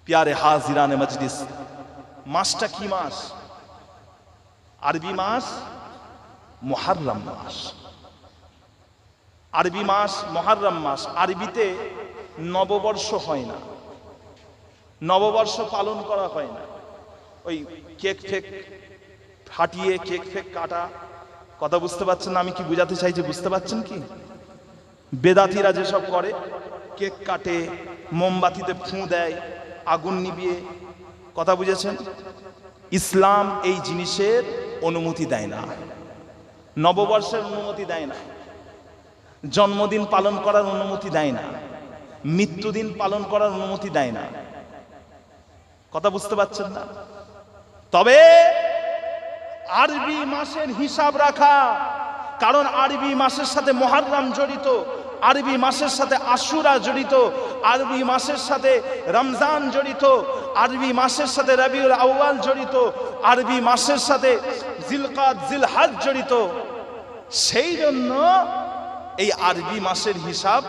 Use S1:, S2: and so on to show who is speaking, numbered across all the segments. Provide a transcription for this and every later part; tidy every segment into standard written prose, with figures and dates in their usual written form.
S1: प्यारे हाजिराने मजलिस, मासटा की मास? आरबी मास मुहर्रम मास। आरबी मास मुहर्रम मास। আরবিতে নববর্ষ হয় না, নববর্ষ পালন করা হয় না। ওই কেক ফেক ফাটিয়ে কেক ফেক কাটা, কথা বুঝতে পারছেন না আমি কি বোঝাতে চাইছি? বুঝতে পারছেন কি? বেদাতিরা যেসব করে, কেক কাটে, মোমবাতিতে ফুঁ দেয়, আগুন নিভিয়ে, কথা বুঝেছেন? ইসলাম এই জিনিসের অনুমতি দেয় না, নববর্ষের অনুমতি দেয় না, জন্মদিন পালন করার অনুমতি দেয় না, মৃত্যুদিন পালন করার অনুমতি দেয় না। কথা বুঝতে পারছেন না? তবে আরবি মাসের হিসাব রাখা, কারণ আরবি মাসের সাথে মুহররম জড়িত, আরবি মাসের সাথে আশুরা জড়িত, আরবি মাসের সাথে রমজান জড়িত, আরবি মাসের সাথে রবিউল আউয়াল জড়িত, আরবি মাসের সাথে জিলকাদ জিলহজ জড়িত। সেই জন্য এই আরবি মাসের হিসাব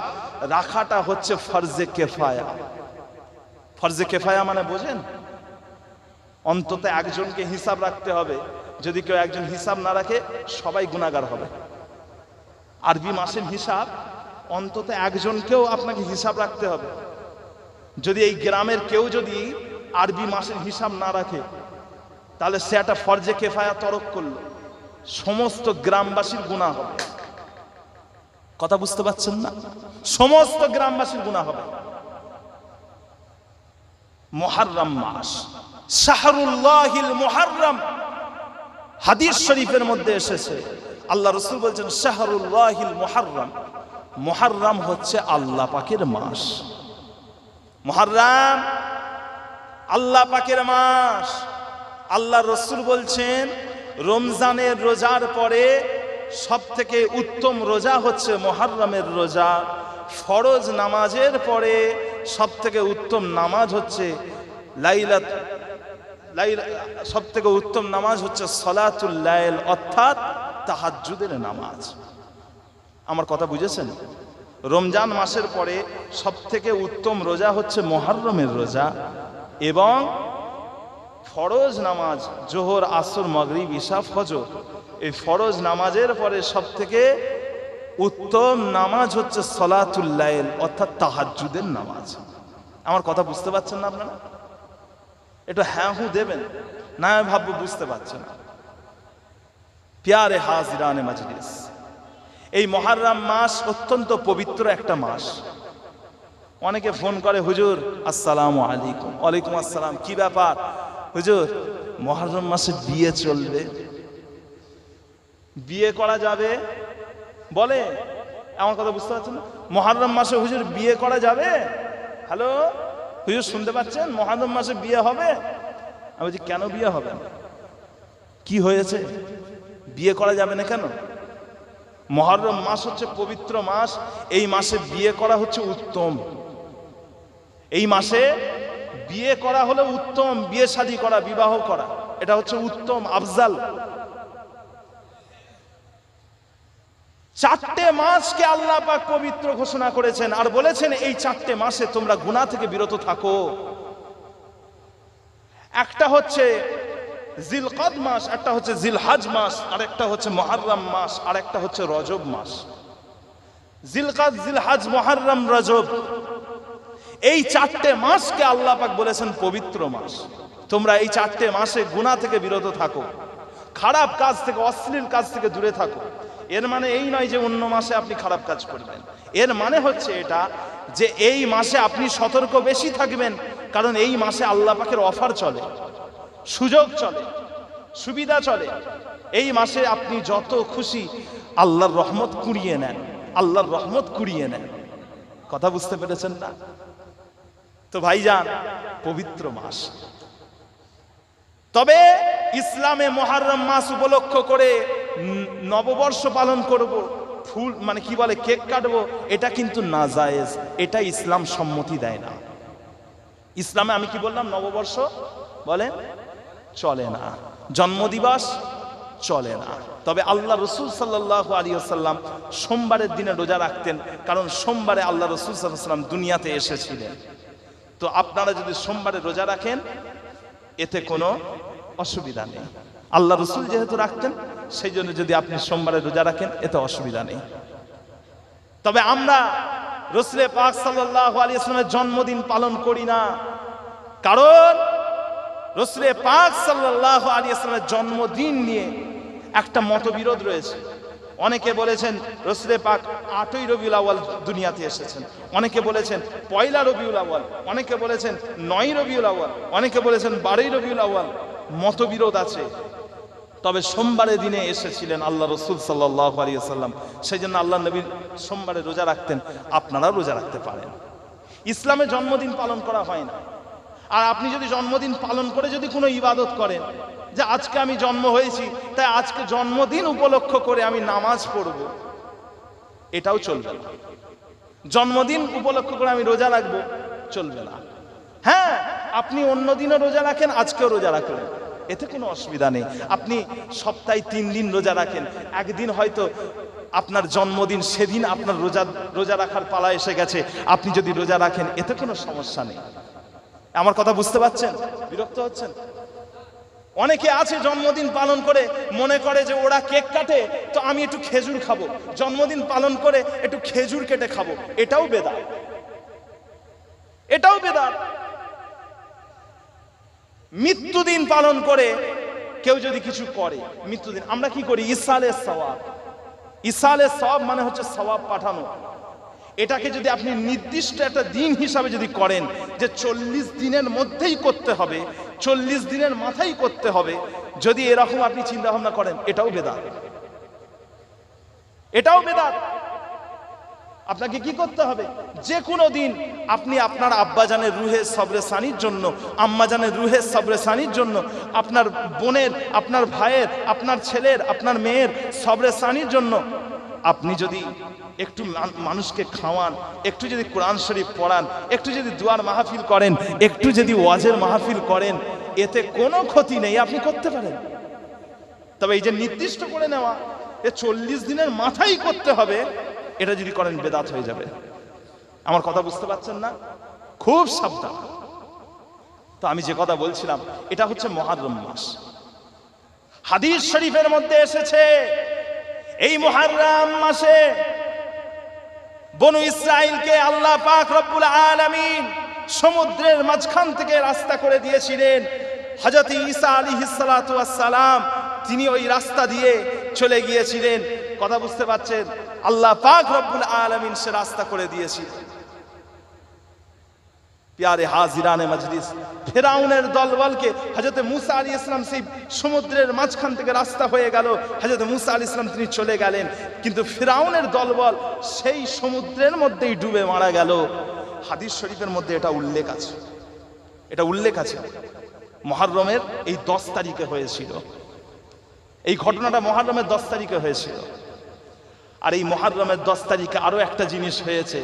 S1: রাখাটা হচ্ছে ফরজে কেফায়া। ফরজে কেফায়া মানে বোঝেন? অন্তত একজনকে হিসাব রাখতে হবে। যদি কেউ একজন হিসাব না রাখে সবাই গুনাহগার হবে। আরবি মাসের হিসাব অন্তত একজনকেও আপনাকে হিসাব রাখতে হবে। যদি এই গ্রামের কেউ যদি আরবি মাসের হিসাব না রাখে, তাহলে সে একটা ফরজে কেফায়া তরক করলো, সমস্ত গ্রামবাসীর গুনাহ হবে। কথা বুঝতে পারছেন না? সমস্ত গ্রামবাসীর গুনাহ হবে। মুহররম মাস, শাহরুল্লাহিল মুহররম, হাদিস শরীফের মধ্যে এসেছে, আল্লাহ রাসূল বলেছেন শাহরুল্লাহিল মুহররম। মুহররম হচ্ছে আল্লাহ পাকের মাস। মুহররম আল্লাহ পাকের মাস। আল্লাহ রাসূল বলছেন রমজানের রোজার পরে সব থেকে উত্তম রোজা হচ্ছে মুহররমের রোজা। ফরজ নামাজের পরে সব থেকে উত্তম নামাজ হচ্ছে সব থেকে উত্তম নামাজ হচ্ছে সলাতুল লাইল, অর্থাৎ তাহাজ্জুদের নামাজ। আমার কথা বুঝেছেন? রমজান মাসের পরে সব থেকে উত্তম রোজা হচ্ছে মুহররমের রোজা, এবং ফরজ নামাজ জোহর আসর মাগরিব ইশা ফজর, এই ফরজ নামাজের পরে সব থেকে উত্তম নামাজ হচ্ছে সলাতুল লাইল, অর্থাৎ তাহাজ্জুদের নামাজ। আমার কথা বুঝতে পারছেন না আপনারা? এটা হ্যাঁ হু দেবেন, না ভাববো বুঝতে পারছেন। প্যারে হাজিরানে মজলিস, এই মুহররম মাস অত্যন্ত পবিত্র একটা মাস। অনেকে ফোন করে, হুজুর আসসালামু আলাইকুম। ওয়ালাইকুম আসসালাম। কি ব্যাপার হুজুর? মুহররম মাসে বিয়ে চলবে, বিয়ে করা যাবে বলে? আমার কথা বুঝতে পারছেন না? মুহররম মাসে হুজুর বিয়ে করা যাবে? হ্যালো হুজুর শুনতে পাচ্ছেন? মুহররম মাসে বিয়ে হবে? আমি বলছি কেন বিয়ে হবে না? কি হয়েছে? বিয়ে করা যাবে না কেন? মুহররম মাস হচ্ছে পবিত্র মাস, এই মাসে বিয়ে করা হচ্ছে উত্তম। এই মাসে বিয়ে করা হলো উত্তম, বিয়ে শাদী করা, বিবাহ করা, এটা হচ্ছে উত্তম আফজাল। চারটে মাসকে আল্লাহ পাক পবিত্র ঘোষণা করেছেন আর বলেছেন এই চারটে মাসে তোমরা গুনাহ থেকে বিরত থাকো। একটা হচ্ছে জিলকাদ মাস, একটা হচ্ছে জিলহজ মাস, আর একটা হচ্ছে মুহররম মাস, আর একটা হচ্ছে রজব মাস। জিলকাদ, জিলহজ, মুহররম, রজব, এই চারটে মাসকে আল্লাহ পাক বলেছেন পবিত্র মাস। তোমরা এই চারটে মাসে গুনাহ থেকে বিরত থাকো, খারাপ কাজ থেকে, অশ্লীল কাজ থেকে দূরে থাকো। এর মানে এই নয় যে অন্য মাসে আপনি খারাপ কাজ করবেন। এর মানে হচ্ছে এটা যে এই মাসে আপনি সতর্ক বেশি থাকবেন, কারণ এই মাসে আল্লাহ পাকের অফার চলে, সুযোগ চলে, সুবিধা চলে। এই মাসে আপনি যত খুশি আল্লাহর রহমত কুড়িয়ে নেন, আল্লাহর রহমত কুড়িয়ে নেন। কথা বুঝতে পেরেছেন না? তো ভাইজান, পবিত্র মাস। তবে ইসলামে মুহররম মাস উপলক্ষ করে নববর্ষ পালন করব, ফুল মানে কি বলে কেক কাটবো, এটা কিন্তু নাজায়েজ, এটা ইসলাম সম্মতি দেয় না। ইসলামে আমি কি বললাম? নববর্ষ বলেন চলে না, জন্মদিবস চলে না। তবে আল্লাহ রাসূল সাল্লাল্লাহু আলাইহি ওয়াসাল্লাম সোমবারের দিনে রোজা রাখতেন, কারণ সোমবারে আল্লাহ রাসূল সাল্লাল্লাহু আলাইহি ওয়াসাল্লাম দুনিয়াতে এসেছিলেন। তো আপনারা যদি সোমবারে রোজা রাখেন এতে কোনো অসুবিধা নেই। আল্লাহ রসুল যেহেতু রাখতেন সেই জন্য যদি আপনি সোমবারে রোজা রাখেন এতে অসুবিধা নেই। তবে আমরা রসুলে পাক সাল্লাল্লাহু আলাইহি ওয়াসাল্লামের জন্মদিন পালন করি না, কারণ রসুলে পাক সাল্লাল্লাহু আলাইহি ওয়াসাল্লামের জন্মদিন নিয়ে একটা মতবিরোধ রয়েছে। অনেকে বলেছেন রসুলে পাক 8ই রবিউল আউয়াল দুনিয়াতে এসেছেন, অনেকে বলেছেন 1লা রবিউল আউয়াল, অনেকে বলেছেন 9ই রবিউল আউয়াল, অনেকে বলেছেন 12ই রবিউল আউয়াল। মতবিরোধ আছে। তবে সোমবারের দিনে এসেছিলেন আল্লাহ রসুল সাল্লাল্লাহু আলাইহি ওয়াসাল্লাম, সেই জন্য আল্লাহ নবী সোমবারে রোজা রাখতেন, আপনারাও রোজা রাখতে পারেন। ইসলামে জন্মদিন পালন করা হয় না। আর আপনি যদি জন্মদিন পালন করে যদি কোনো ইবাদত করেন, যে আজকে আমি জন্ম হয়েছি তাই আজকে জন্মদিন উপলক্ষ করে আমি নামাজ পড়ব, এটাও চলবে না। জন্মদিন উপলক্ষ করে আমি রোজা রাখবো, চলবে না। হ্যাঁ, আপনি অন্য দিনও রোজা রাখেন, আজকেও রোজা রাখলেন, এতে কোনো অসুবিধা নেই। আপনি সপ্তাহে 3 দিন রোজা রাখেন, একদিন হয়তো আপনার জন্মদিন, সেদিন আপনার রোজা রাখার পালা এসে গেছে, আপনি যদি রোজা রাখেন এতে কোনো সমস্যা নেই। আমার কথা বুঝতে পারছেন? বিরক্ত হচ্ছেন? অনেকে আছে জন্মদিন পালন করে মনে করে যে ওরা কেক কাটে তো আমি একটু খেজুর খাবো, জন্মদিন পালন করে একটু খেজুর কেটে খাবো, এটাও বেদাত, এটাও বেদাত। মৃত্যুদিন পালন করে কেউ যদি কিছু করে, মৃত্যুদিন আমরা কি করি? ইসালের সওয়াব। ইসালের সওয়াব মানে হচ্ছে সওয়াব পাঠানো। এটাকে যদি আপনি নির্দিষ্ট একটা দিন হিসাবে যদি করেন যে 40 দিনের মধ্যেই করতে হবে, 40 দিনের মাথায় করতে হবে, যদি এরকম আপনি চিন্তা ভাবনা করেন, এটাও বেদাত, এটাও বেদাত। আপনাকে কি করতে হবে? যে কোনো দিন আপনি আপনার আব্বাজানের রুহে সবরে সানির জন্য, আম্মাজানের রুহে সবরে সানির জন্য, আপনার বোনের, আপনার ভাইয়ের, আপনার ছেলের, আপনার মেয়ের সবরে সানির জন্য আপনি যদি একটু মানুষকে খাওয়ান, একটু যদি কোরআন শরীফ পড়ান, একটু যদি দুয়ার মাহফিল করেন, একটু যদি ওয়াজের মাহফিল করেন, এতে কোনো ক্ষতি নেই, আপনি করতে পারেন। তবে এই যে নির্দিষ্ট করে নেওয়া, 40 দিনের মাথায় করতে হবে, এটা যদি করেন বেদাত হয়ে যাবে। আমার কথা বুঝতে পারছেন না? খুব সাবধান। তো আমি যে কথা বলছিলাম, এটা হচ্ছে মুহররম মাস। হাদিস শরীফের মধ্যে এসেছে এই মুহররম মাসে বনু ইসরাইলকে আল্লাহ পাক রব্বুল আলামিন সমুদ্রের মাঝখান থেকে রাস্তা করে দিয়েছিলেন। হযরত ঈসা আলাইহিস সালাতু ওয়াস সালাম তিনি ওই রাস্তা দিয়ে চলে গিয়েছিলেন। কথা বুঝতে পারছেন? আল্লাহ পাক রব্বুল আলামিন সে রাস্তা করে দিয়েছিলেন। প্যারে হাজিরানে মজলিস, ফিরাউনের দলবলকে হযরত মুসা আলাইহিস সালাম সেই সমুদ্রের মাঝখান থেকে রাস্তা হয়ে গেল, হযরত মুসা আলাইহিস সালাম তিনি চলে গেলেন, কিন্তু ফিরাউনের দলবল সেই সমুদ্রের মধ্যেই ডুবে মারা গেল। হাদিস শরীফের মধ্যে এটা উল্লেখ আছে, এটা উল্লেখ আছে। মুহররমের এই 10 তারিখে হয়েছিল, এই ঘটনাটা মুহররমের 10 তারিখে হয়েছিল। আর এই মুহররমের 10 তারিখে আরো একটা জিনিস হয়েছে,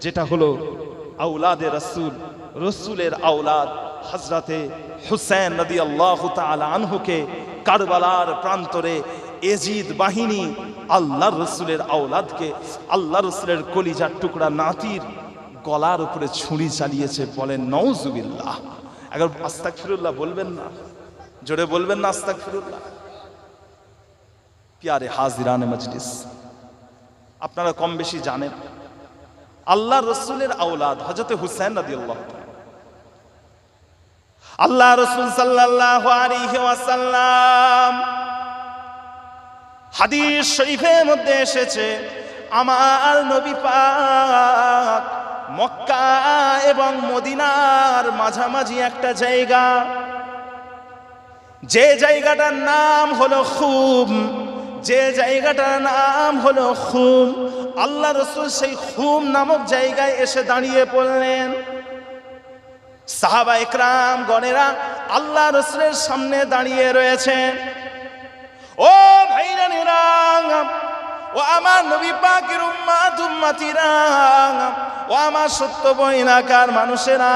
S1: যেটা হলো আওলাদে রাসূল, রাসূলের আওলাদ হযরতে হুসাইন রাদিয়াল্লাহু তাআলা আনহুকে কারবালার প্রান্তরে এজিদ বাহিনী আল্লাহর রাসূলের আওলাদকে, আল্লাহর রাসূলের কলিজার টুকরা নাতির গলার উপরে ছুরি চালিয়েছে। বলেন নাউজুবিল্লাহ। আগে আস্তাগফিরুল্লাহ বলবেন না? জোরে বলবেন না আস্তাগফিরুল্লাহ? প্যারে হাজিরানে মজলিস, আপনারা কম বেশি জানেন আল্লাহ রসুলের আওলাদ হযরত হুসাইন রাদিয়াল্লাহু তাআলা, আল্লাহ রসুল সাল্লাল্লাহু আলাইহি ওয়াসাল্লাম হাদিস শরীফের মধ্যে এসেছে, আমার নবী পাক মক্কা এবং মদিনার মাঝামাঝি একটা জায়গা, যে জায়গাটার নাম হলো খুম, যে জায়গাটার নাম হলো খুম, আল্লাহ রসুল সেই খুম নামক জায়গায় এসে দাঁড়িয়ে পড়লেন। সাহাবা ইকরাম গণেরা আল্লাহ রসুলের সামনে দাঁড়িয়ে রয়েছেন। ও ভাইরানেরা, ও আমার নবী পাকের উম্মত উম্মতিরা, ও আমার সত্য বইনাকার মানুষেরা,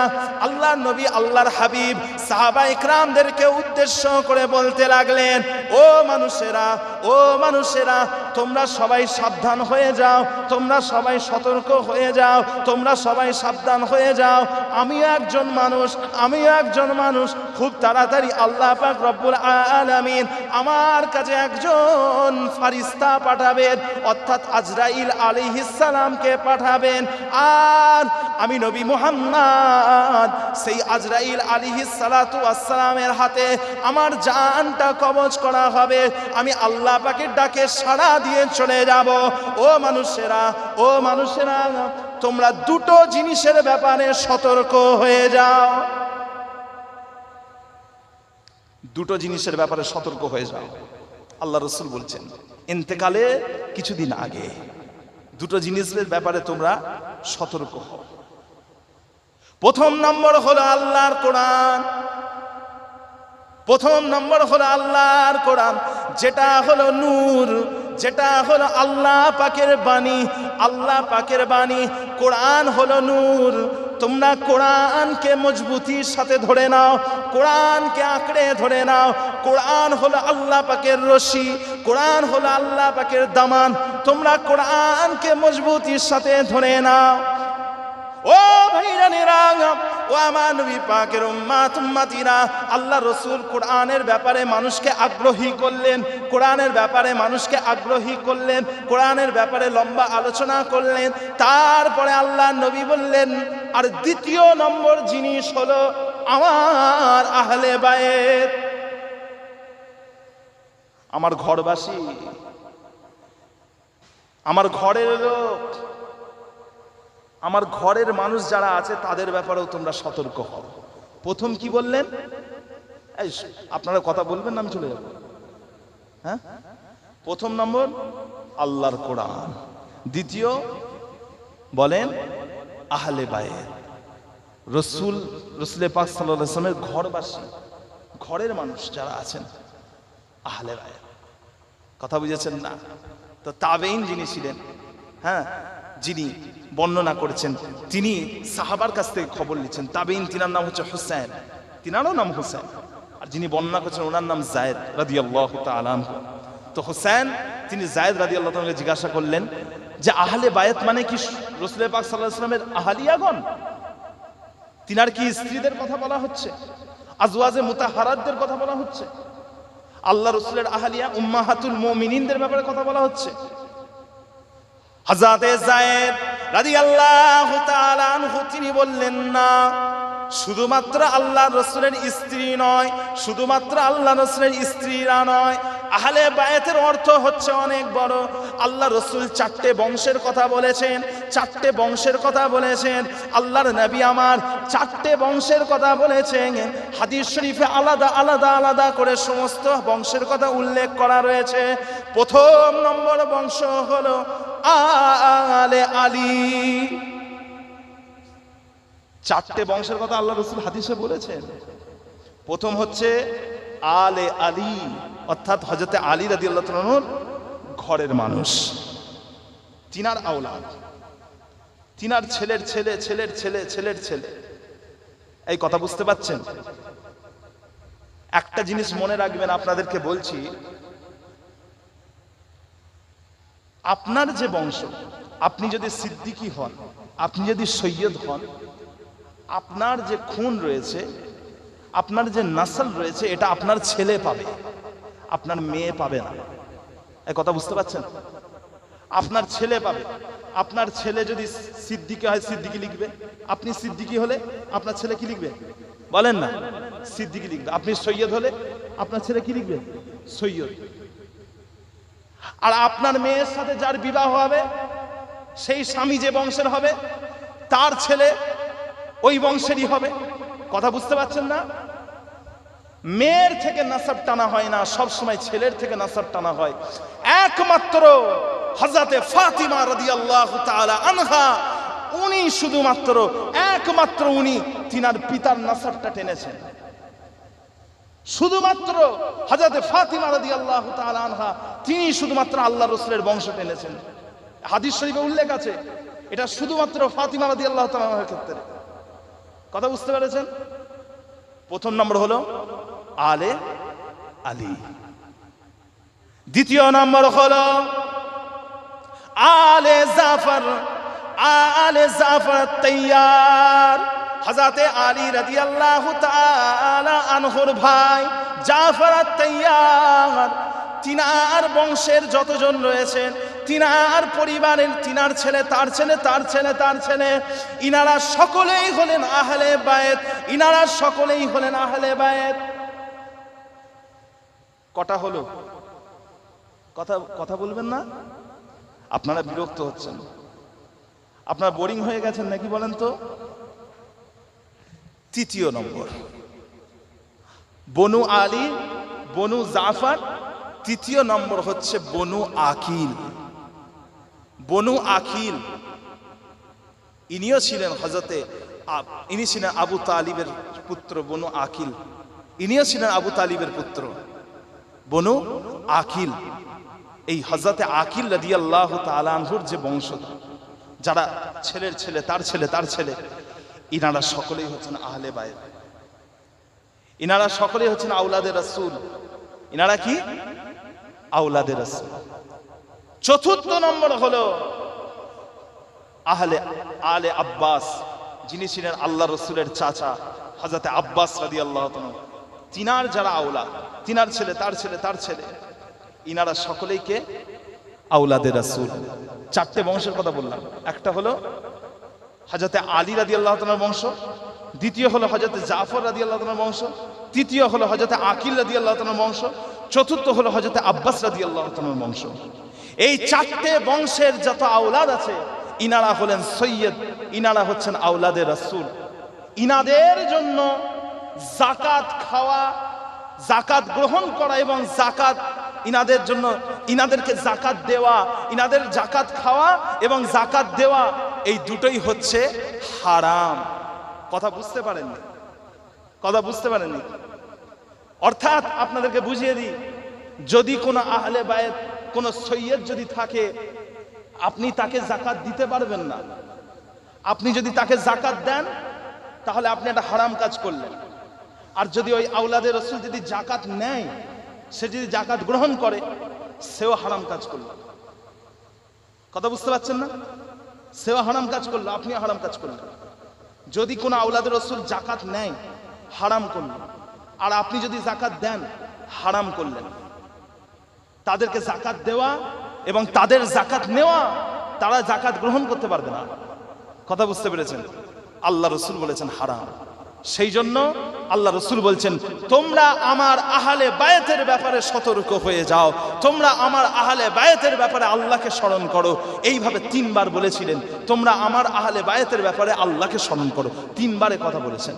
S1: আল্লাহর নবী আল্লাহর হাবিব সাহাবা ইকরামদেরকে উদ্দেশ্য করে বলতে লাগলেন, ও মানুষেরা, ও মানুষেরা, তোমরা সবাই সাবধান হয়ে যাও, তোমরা সবাই সতর্ক হয়ে যাও, তোমরা সবাই সাবধান হয়ে যাও। আমিও একজন মানুষ, খুব তাড়াতাড়ি আল্লাহ পাক রব্বুল আলামিন আমার কাছে একজন ফারিস্তা পাঠাবেন, অর্থাৎ আজরাইল আলাইহিস সালামকে পাঠাবেন। আর আমি নবী মুহাম্মদ সেই আজরাইল আলাইহিস সালাতু ওয়াস সালামের হাতে আমার জানটা কবজ করা হবে। আমি আল্লাহ পাকের ডাকে সাড়া দিয়ে চলে যাব। ও মানুষেরা, তোমরা দুটো জিনিসের ব্যাপারে সতর্ক হয়ে যাও। দুটো জিনিসের ব্যাপারে সতর্ক হয়ে যাও। আল্লাহ রাসূল বলছেন ইন্তেকালে কিছুদিন আগে দুটো জিনিসের ব্যাপারে তোমরা সতর্ক হও। প্রথম নম্বর হলো আল্লাহর কোরআন। প্রথম নম্বর হলো আল্লাহর কোরআন, যেটা হলো নূর, যেটা হলো আল্লাহ পাকের বাণী। আল্লাহ পাকের বাণী কোরআন হলো নূর। তোমরা কোরআনকে মজবুতির সাথে ধরে নাও, কোরআনকে আঁকড়ে ধরে নাও। কোরআন হলো আল্লাহ পাকের রশি, কোরআন হলো আল্লাহ পাকের দামান। তোমরা কোরআনকে মজবুতির সাথে ধরে নাও। ও ভাইরানেরা, ও আমার নবী পাকের উম্মাতিরা, আল্লাহ রসুল কোরআনের ব্যাপারে মানুষকে আগ্রহী করলেন, কোরআনের ব্যাপারে মানুষকে আগ্রহী করলেন, কোরআনের ব্যাপারে লম্বা আলোচনা করলেন। তারপরে আল্লাহ নবী বললেন, আর দ্বিতীয় নম্বর জিনিস হলো আমার আহলে বায়েত, আমার ঘরবাসী, আমার ঘরের লোক, আমার ঘরের মানুষ যারা আছে তাদের ব্যাপারেও তোমরা সতর্ক হও। প্রথম কি বললেন? এই আপনারা কথা বলবেন না, আমি চলে যাব। হ্যাঁ, প্রথম নম্বর আল্লাহর কোরআন, দ্বিতীয় বলেন আহলে বায়েত, রসুল পাক সাল্লাল্লাহু আলাইহি ওয়াসাল্লামের ঘরবাসী, ঘরের মানুষ যারা আছেন, আহলে বায়েত। কথা বুঝেছেন না? তো তাবেঈন যিনি ছিলেন, হ্যাঁ, যিনি বর্ণনা করেছেন, তিনি সাহাবার কাছ থেকে খবর নিচ্ছেন। তাবেঈন, তিনার নাম হচ্ছে হুসাইন, তিনারও নাম হুসাইন, আর যিনি বর্ণনা করেছেন ওনার নাম যায়েদ রাদিয়াল্লাহু তাআলা আনহু। তো হুসাইন তিনি যায়েদ রাদিয়াল্লাহু তাআলাকে জিজ্ঞাসা করলেন যে আহলে বায়েত মানে কি রাসূল পাক সাল্লাল্লাহু আলাইহি ওয়াসাল্লামের আহলিয়াগণ? তিনার কি স্ত্রীদের কথা বলা হচ্ছে? আজওয়াজে মুতাহারাতদের কথা বলা হচ্ছে? আল্লাহ রাসূলের আহলিয়া উম্মাহাতুল মুমিনিনদের ব্যাপারে কথা বলা হচ্ছে? হযরত যায়েদ রাদিয়াল্লাহু তাআলা আনহু তিনি বললেন, না, শুধুমাত্র আল্লাহ রাসূলের স্ত্রী নয়, শুধুমাত্র আল্লাহ রাসূলের স্ত্রীরা নয়, আহলে বায়েতের অর্থ হচ্ছে অনেক বড়। আল্লাহ রাসূল 4টে বংশের কথা বলেছেন, 4টে বংশের কথা বলেছেন। আল্লাহর নবী আমার 4টে বংশের কথা বলেছেন। হাদিস শরীফে আলাদা আলাদা আলাদা করে সমস্ত বংশের কথা উল্লেখ করা রয়েছে। প্রথম নম্বর বংশ হলো আলে আলী। 4টে বংশের কথা আল্লাহ রাসূল হাদিসে বলেছেন। প্রথম হচ্ছে আলে আলী, অর্থাৎ হযরত আলী রাদিয়াল্লাহু তাআলা আনহুর ঘরের মানুষ, তিনার আওলাদ, তিনার ছেলের ছেলে, ছেলের ছেলে, ছেলের ছেলে। এই কথা বুঝতে পাচ্ছেন? একটা জিনিস মনে রাখবেন, আপনাদেরকে বলছি, আপনার যে বংশ, আপনি যদি সিদ্দিকী হন, আপনি যদি সৈয়দ হন, আপনার যে খুন রয়েছে, আপনার যে নাসল রয়েছে, এটা আপনার ছেলে পাবে, আপনার মেয়ে পাবে না। এই কথা বুঝতে পাচ্ছেন? আপনার ছেলে পাবে। আপনার ছেলে যদি সিদ্দিকী হয়, সিদ্দিকী লিখবে। আপনি সিদ্দিকী হলে আপনার ছেলে কি লিখবে? বলেন না, সিদ্দিকী লিখবে। আপনি সৈয়দ হলে আপনার ছেলে কি লিখবে? সৈয়দ। আর আপনার মেয়ের সাথে যার বিবাহ হবে, সেই স্বামী যে বংশের হবে, তার ছেলে ওই বংশেরই হবে। কথা বুঝতে পারছেন না? মেয়ের থেকে নাসাব টানা হয় না, সব সময় ছেলের থেকে নাসাব টানা হয়। একমাত্র হযরতে ফাতিমা রাদিয়াল্লাহু তাআলা আনহা, উনি শুধুমাত্র, একমাত্র উনি তিনার পিতার নাসাবটা টেনেছেন। শুধুমাত্র হযরতে ফাতিমা রাদিয়াল্লাহু তাআলা আনহা, তিনি শুধুমাত্র আল্লাহ রাসূলের বংশ টেনেছেন। হাদিস শরীফে উল্লেখ আছে, এটা শুধুমাত্র ফাতিমা রাদিয়াল্লাহু তাআলা আনহার ক্ষেত্রে। কথা বুঝতে পেরেছেন? প্রথম নম্বর হলো আলে আলী, দ্বিতীয় নম্বর হলো আলে জাফর, আলে জাফর তৈয়ার। হযরতে আলী রাদিয়াল্লাহু তাআলা আনহুর ভাই জাফর তৈয়ার, তিনার বংশের যতজন রয়েছেন, তিনার পরিবারের, তিনার ছেলে, তার ছেলে, তার ছেলে, তার ছেলে, ইনারা সকলেই হলেন আহলে বায়েত, ইনারা সকলেই হলেন আহলে বায়েত। কটা হলো? কথা বলবেন না? আপনারা বিরক্ত হচ্ছেন, আপনারা বোরিং হয়ে গেছেন নাকি বলেন তো? তৃতীয় নম্বর বনু আলী, বনু জাফর। তৃতীয় নম্বর হচ্ছে বনু আকিল। বনু আকিল ইনিও ছিলেন ইনি ছিলেন আবু তালিবের পুত্র। বনু আকিল ইনিও ছিলেন আবু তালিবের পুত্র। বনু আকিল, এই হযরতে আকিল রাদিয়াল্লাহু তাআলা আনহুর যে বংশধর, যারা ছেলের ছেলে, তার ছেলে, তার ছেলে, ইনারা সকলেই হচ্ছেন আহলে বায়েত, ইনারা সকলেই হচ্ছেন আওলাদে রাসূল। ইনারা কি? আওলাদে রাসূল। চতুর্থ নম্বর হলো আলে আব্বাস, যিনি ছিলেন আল্লাহ রসুলের চাচা হযরতে আব্বাস রাদিয়াল্লাহু তাআলা। তিনার যারা আওলাদ, তিনার ছেলে, তার ছেলে, তার ছেলে, ইনারা সকলেই কে? আওলাদে রাসূল। চারটে বংশের কথা বললাম। একটা হলো হযরতে আলী রাদিয়াল্লাহু তাআলার বংশ, দ্বিতীয় হলো হযরতে জাফর রাদিয়াল্লাহু তাআলার বংশ, তৃতীয় হলো হযরতে আকিল রাদিয়াল্লাহু তাআলার বংশ, চতুর্থ হলো হযরতে আব্বাস রাদিয়াল্লাহু তাআলার বংশ। এই চারটে বংশের যত আওলাদ আছে, ইনারা হলেন সৈয়দ, ইনারা হচ্ছেন আওলাদে রাসূল। ইনাদের জন্য যাকাত খাওয়া, যাকাত গ্রহণ করা এবং যাকাত, ইনাদের জন্য, ইনাদেরকে যাকাত দেওয়া, ইনাদের যাকাত খাওয়া এবং যাকাত দেওয়া, এই দুটোই হচ্ছে হারাম। কথা বুঝতে পারেননি? কথা বুঝতে পারেননি? অর্থাৎ আপনাদেরকে বুঝিয়ে দিই, যদি কোনো আহলে বায়েত, কোনো সৈয়দ যদি থাকে, আপনি তাকে যাকাত দিতে পারবেন না। আপনি যদি তাকে যাকাত দেন, তাহলে আপনি একটা হারাম কাজ করলেন। আর যদি ওই আওলাদে রাসূল যদি যাকাত নেয়, সে যদি যাকাত গ্রহণ করে, সেও হারাম কাজ করল। কথা বুঝতে পারছেন না? সেও হারাম কাজ করলো, আপনিও হারাম কাজ করলেন। যদি কোনো আওলাদে রাসূল যাকাত নেয়, হারাম করলেন। আর আপনি যদি যাকাত দেন, হারাম করলেন। তাদেরকে যাকাত দেওয়া এবং তাদের যাকাত নেওয়া, তারা যাকাত গ্রহণ করতে পারবে না। কথা বুঝতে পেরেছেন? আল্লাহ রসুল বলেছেন হারাম। সেই জন্য আল্লাহ রসুল বলছেন, তোমরা আমার আহলে বায়েতের ব্যাপারে সতর্ক হয়ে যাও, তোমরা আমার আহলে বায়েতের ব্যাপারে আল্লাহকে স্মরণ করো। এইভাবে তিনবার বলেছিলেন, তোমরা আমার আহলে বায়েতের ব্যাপারে আল্লাহকে স্মরণ করো। তিনবারে কথা বলেছেন।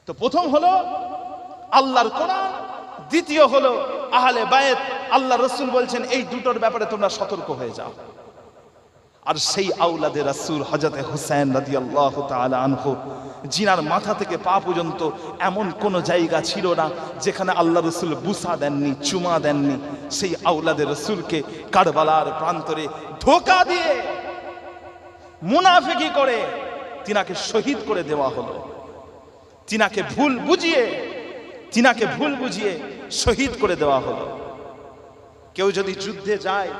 S1: তো প্রথম হলো আল্লাহর কোরআন, দ্বিতীয় হলো আহলে বায়েত। আল্লাহ রসুল বলছেন এই দুটোর ব্যাপারে তোমরা সতর্ক হয়ে যাও। আর সেই আওলাদে রাসূল হযরতে হুসাইন রাদিয়াল্লাহু তাআলা আনহু, জিনার মাথা থেকে পা পর্যন্ত এমন কোন জায়গা ছিল না যেখানে আল্লাহ রসুল বুসা দেননি, চুমা দেননি। সেই আওলাদে রাসূলকে কারবালার প্রান্তরে ধোঁকা দিয়ে, মুনাফিকি করে তিনাকে শহীদ করে দেওয়া হলো। তিনাকে ভুল বুঝিয়ে শহীদ করে দেওয়া হলো। কেউ যদি যুদ্ধে যায়,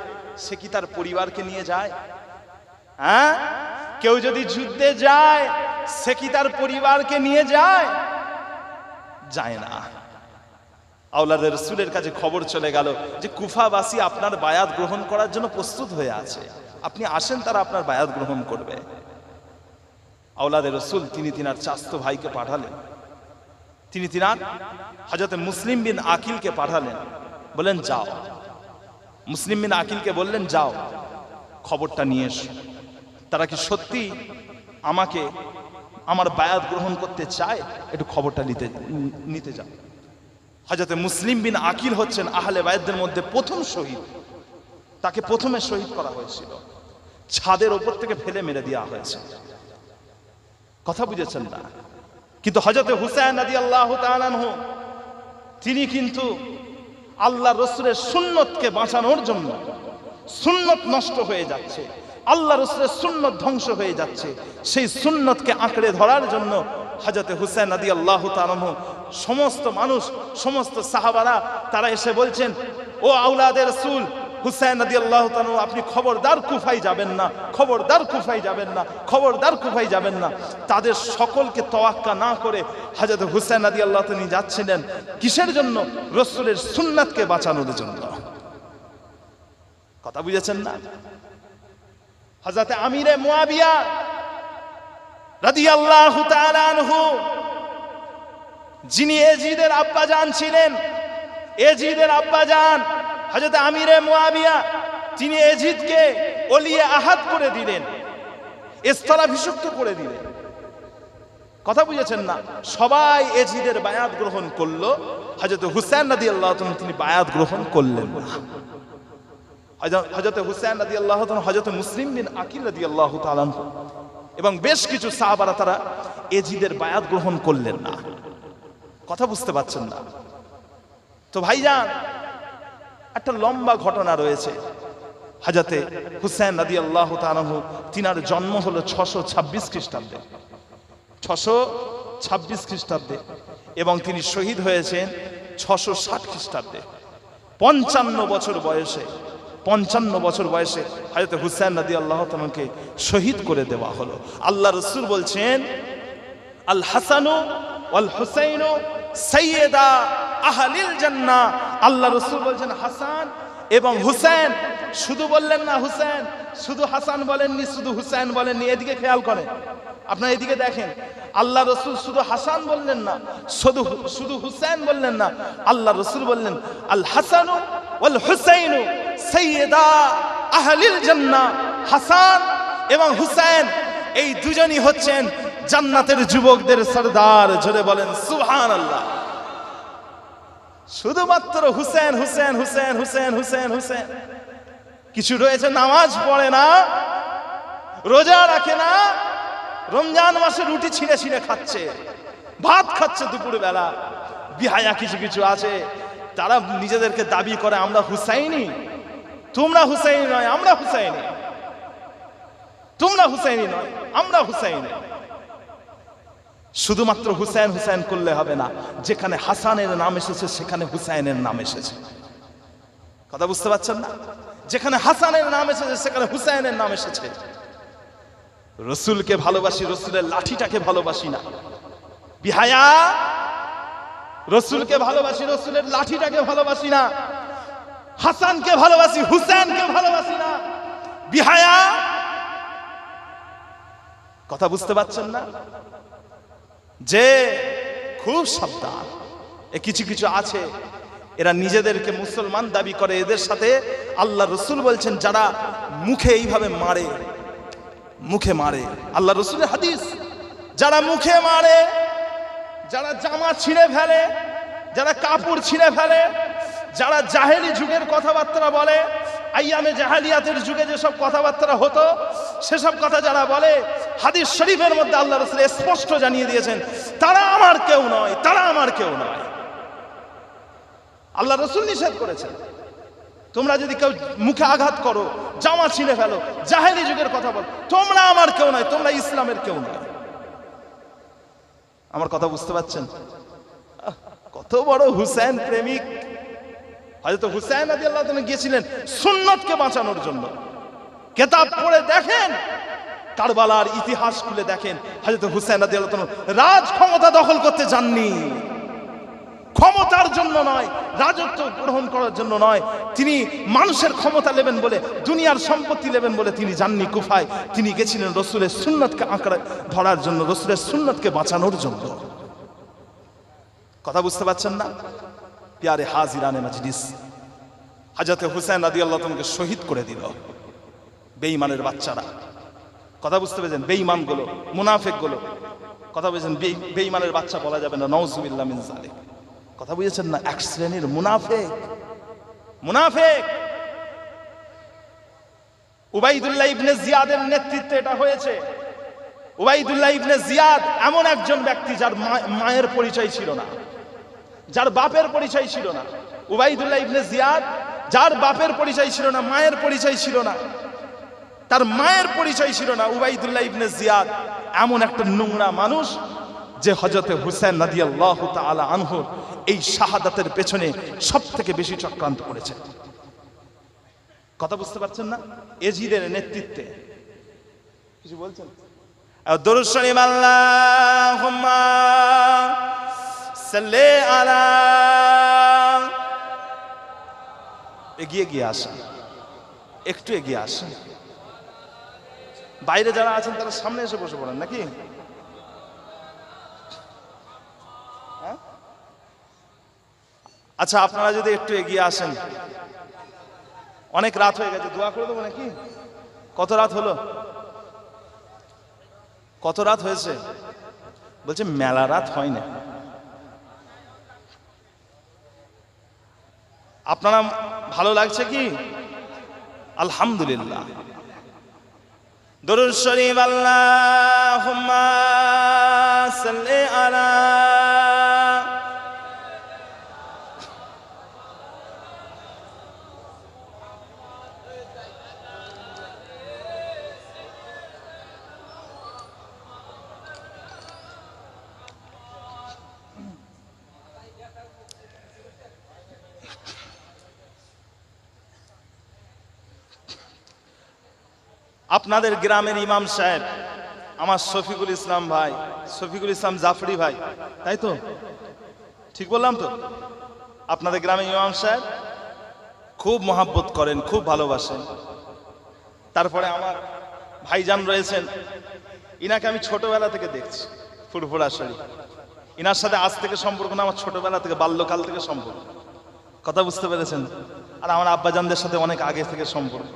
S1: সে কি তার পরিবারকে নিয়ে যায়? হ্যাঁ, কেউ যদি যুদ্ধে যায়, সে কি তার পরিবারকে নিয়ে যায়? যায় না। আওলাদে রাসূলের কাছে খবর চলে গেল যে কুফাবাসী আপনার বায়াত গ্রহণ করার জন্য প্রস্তুত হয়ে আছে, আপনি আসেন, তারা আপনার বায়াত গ্রহণ করবে। আওলাদে রাসূল তিনি তিনার চাচতো ভাইকে পাঠালেন, তিনি তিনার হযরতে মুসলিম বিন আকিলকে পাঠালেন, বলেন যাও। মুসলিম বিন আকিলকে বললেন যাও, খবরটা নিয়ে এসো, তারা কি সত্যি আমাকে আমার বায়াত গ্রহণ করতে চায়? একটু খবরটা নিতে যাও। হযরতে মুসলিম বিন আকিল হচ্ছেন আহলে বায়েতদের মধ্যে প্রথম শহীদ। তাকে প্রথমে শহীদ করা হয়েছিল, ছাদের ওপর থেকে ফেলে মেরে দেওয়া হয়েছে। কথা বুঝেছেন না? কিন্তু হযরতে হুসাইন রাদিয়াল্লাহু তাআলা আনহু, তিনি কিন্তু আল্লাহ রসুলের সুন্নতকে বাঁচানোর জন্য, সুন্নত নষ্ট হয়ে যাচ্ছে, আল্লাহ রসুলের সুন্নত ধ্বংস হয়ে যাচ্ছে, সেই সুন্নতকে আঁকড়ে ধরার জন্য হযরত হুসাইন রাদিয়াল্লাহু তাআলা আনহু, সমস্ত মানুষ, সমস্ত সাহাবারা তারা এসে বলছেন, ও আওলাদে রাসূল হুসাইন রাদিয়াল্লাহু তাআলা আনহু, আপনি খবরদার কুফায় যাবেন না, খবরদার কুফায় যাবেন না, খবরদার কুফায় যাবেন না। তাদের সকলকে তোয়াক্কা না করে হযরত হুসাইন রাদিয়াল্লাহু তাআলা যাচ্ছিলেন কিসের জন্য? রাসূলের সুন্নাতকে বাঁচানোর জন্য। কথা বুঝেছেন না? হযরত আমিরে মুয়াবিয়া রাদিয়াল্লাহু তাআলা আনহু, যিনি এজিদের আব্বাজান ছিলেন, এজিদের আব্বাজান হযরত আমিরে মুয়াবিয়া, তিনি এজিদকে ওলিয়ে আহাদ করে দিলেন, স্থলাভিষিক্ত করে দিলেন। কথা বুঝেছেন না? সবাই এজিদের বায়াত গ্রহণ করলো, হযরত হুসাইন রাদিয়াল্লাহু তাআলা তিনি বায়াত গ্রহণ করলেন না। হযরত হুসাইন রাদিয়াল্লাহু তাআলা, হযরত মুসলিম বিন আকিল রাদিয়াল্লাহু তাআলা আনহু এবং বেশ কিছু সাহাবারা তারা এজিদের বায়াত গ্রহণ করলেন না। কথা বুঝতে পারছেন না? তো ভাইজান, একটা লম্বা ঘটনা রয়েছে। হযরত হুসাইন রাদিয়াল্লাহু তাআলা আনহু, তিনার জন্ম হলো 626 খ্রিস্টাব্দে, 626 খ্রিস্টাব্দে, এবং তিনি শহীদ হয়েছেন 660 খ্রিস্টাব্দে। 55 বছর বয়সে, 55 বছর বয়সে হযরত হুসাইন রাদিয়াল্লাহু তাআলাকে শহীদ করে দেওয়া হলো। আল্লাহ রাসূল বলছেন, আল হাসানু ওয়াল হুসাইনু সাইয়্যিদা আহলিল জান্নাহ। আল্লাহ রাসূল বলছেন, হাসান এবং হুসাইন, শুধু বললেন না হুসাইন, শুধু হাসান বলেননি, শুধু হুসাইন বলেননি। এদিকে খেয়াল করেন, আপনারা এদিকে দেখেন, আল্লাহ রাসূল শুধু হাসান বললেন না, শুধু হুসাইন বললেন না, আল্লাহ রাসূল বললেন, আল হাসানু ওয়াল হুসাইনু সাইয়্যিদা আহলিল জান্নাহ। হাসান এবং হুসাইন এই দুজনই হচ্ছেন জান্নাতের যুবকদের সরদার। জোরে বলেন সুবহানাল্লাহ। শুধুমাত্র হুসেন হুসেন হুসেন হুসেন হুসেন হুসেন। কিছু রয়েছে নামাজ পড়ে না, রোজা রাখে না, রমজান মাসে রুটি ছিঁড়ে ছিঁড়ে খাচ্ছে, ভাত খাচ্ছে দুপুর বেলা। বিহায়া কিছু কিছু আছে, তারা নিজেদেরকে দাবি করে আমরা হুসাইনি। তোমরা হুসাইনি নয়, আমরা হুসাইনি। তোমরা হুসাইনি নয়, আমরা হুসাইনি। শুধুমাত্র হুসাইন হুসাইন করলে হবে না, যেখানে হাসানের নাম এসেছে সেখানে হুসাইনের নাম এসেছে। কথা বুঝতে পারছেন না? যেখানে হাসানের নাম এসেছে সেখানে হুসাইনের নাম এসেছে। রসুলকে ভালোবাসি, রসুলের লাঠিটাকে ভালোবাসি না। বিহায়া, রসুলকে ভালোবাসি, রসুলের লাঠিটাকে ভালোবাসি না। হাসানকে ভালোবাসি, হুসাইনকে ভালোবাসি না। বিহায়া, কথা বুঝতে পারছেন না? যে খুব সাবধান। কিছু কিছু আছে, এরা নিজেদেরকে মুসলমান দাবি করে, এদের সাথে আল্লাহ রসুল বলছেন যারা মুখে এইভাবে মারে, মুখে মারে, আল্লাহ রসুলের হাদিস, যারা মুখে মারে, যারা জামা ছিঁড়ে ফেলে, যারা কাপড় ছিঁড়ে ফেলে, যারা জাহেলি যুগের কথাবার্তা বলে, আইয়ামে জাহালিয়াতের যুগে যেসব কথাবার্তা হতো সেসব কথা যারা বলে, হাদিস শরীফের মধ্যে আল্লাহ রাসূল স্পষ্ট জানিয়ে দিয়েছেন তারা আমার কেউ নয়, তারা আমার কেউ নয়। আল্লাহ রাসূল নিষেধ করেছেন, তোমরা যদি কেউ মুখে আঘাত করো, জামা ছিঁড়ে ফেলো, জাহেলি যুগের কথা বল, তোমরা আমার কেউ নয়, তোমরা ইসলামের কেউ নয়। আমার কথা বুঝতে পারছেন? কত বড় হুসাইন প্রেমিক। হযরত হুসাইন রাদিয়াল্লাহু তাআলা গিয়েছিলেন সুন্নতকে বাঁচানোর জন্য। কিতাব পড়ে দেখেন, কারবালার ইতিহাস খুলে দেখেন, হযরত হুসাইন রাদিয়াল্লাহু তাআলা রাজ ক্ষমতা দখল করতে যাননি, ক্ষমতার জন্য নয়, রাজত্ব গ্রহণ করার জন্য নয়, তিনি মানুষের ক্ষমতা নেবেন বলে, দুনিয়ার সম্পত্তি নেবেন বলে তিনি যাননি কুফায়। তিনি গেছিলেন রাসূলের সুন্নতকে আঁকড়ে ধরার জন্য, রাসূলের সুন্নতকে বাঁচানোর জন্য। কথা বুঝতে পারছেন না? প্যারে হাজিরানে মজলিস, হযরত হুসাইন রাদিয়াল্লাহু তাআলাকে শহীদ করে দিল বেঈমানের বাচ্চারা। কথা বুঝতে পেরেছেন? বেঈমান গুলো, মুনাফিক গুলো। কথা বুঝেছেন? বেঈমানের বাচ্চা বলা যাবে না, নাউযুবিল্লাহ মিন যালিক। কথা বুঝেছেন না? এক শ্রেণীর মুনাফিক। মুনাফিক উবাইদুল্লাহ ইবনে জিয়াদের নেতৃত্বে এটা হয়েছে। উবাইদুল্লাহ ইবনে জিয়াদ এমন একজন ব্যক্তি যার মায়ের পরিচয় ছিল না, যার বাপের পরিচয় ছিল না। উবাইদুল্লাহ ইবনে জিয়াদ যার বাপের পরিচয় ছিল না, মায়ের পরিচয় ছিল না, তার মায়ের পরিচয় ছিল না। উবাইদুল্লাহ ইবনে জিয়াদ এমন একটা নোংরা মানুষ যে হযরতে হুসাইন রাদিয়াল্লাহু তাআলা আনহু এই শাহাদাতের পেছনে সবথেকে বেশি চক্রান্ত করেছে। কথা বুঝতে পারছেন না? এজিদের নেতৃত্বে কিছু বলছেন? দরুদ শরীফ আল্লাহুম্মা সাল্লি আলা। এগিয়ে গিয়ে আসেন, একটু এগিয়ে আসেন। বাইরে যারা আছেন তারা সামনে এসে বসে পড়েন নাকি? আচ্ছা, আপনারা যদি একটু এগিয়ে আসেন। অনেক রাত হয়ে গেছে, দোয়া করে দেবো নাকি? কত রাত হলো? কত রাত হয়েছে? বলছে মেলা রাত হয় না। আপনারা ভালো লাগছে কি? আলহামদুলিল্লাহ। দরুদ শরীফ আল্লাহুম্মা সাল্লি আলা। আপনাদের গ্রামের ইমাম সাহেব আমার শফিকুল ইসলাম ভাই, শফিকুল ইসলাম জাফরি ভাই, তাই তো? ঠিক বললাম তো? আপনাদের গ্রামের ইমাম সাহেব খুব মহাব্বত করেন, খুব ভালোবাসেন। তারপরে আমার ভাইজান রয়েছেন, ইনাকে আমি ছোটবেলা থেকে দেখছি, ফুরফুরা শরীফ। ইনার সাথে আজ থেকে সম্পর্ক না, আমার ছোটবেলা থেকে, বাল্যকাল থেকে সম্পর্ক। কথা বুঝতে পেরেছেন? আর আমার আব্বাজানদের সাথে অনেক আগে থেকে সম্পর্ক।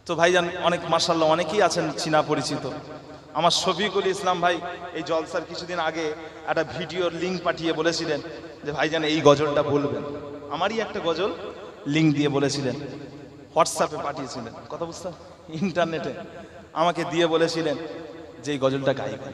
S1: তো ভাইজান অনেক মাশাআল্লাহ অনেকেই আছেন চিনা পরিচিত। আমার শফিকুল ইসলাম ভাই এই জলসার কিছুদিন আগে একটা ভিডিওর লিঙ্ক পাঠিয়ে বলেছিলেন যে ভাইজান এই গজলটা বলবেন। আমারই একটা গজল লিঙ্ক দিয়ে বলেছিলেন, হোয়াটসঅ্যাপে পাঠিয়েছিলেন। কথা বুঝতে, ইন্টারনেটে আমাকে দিয়ে বলেছিলেন যে এই গজলটা গাইবেন।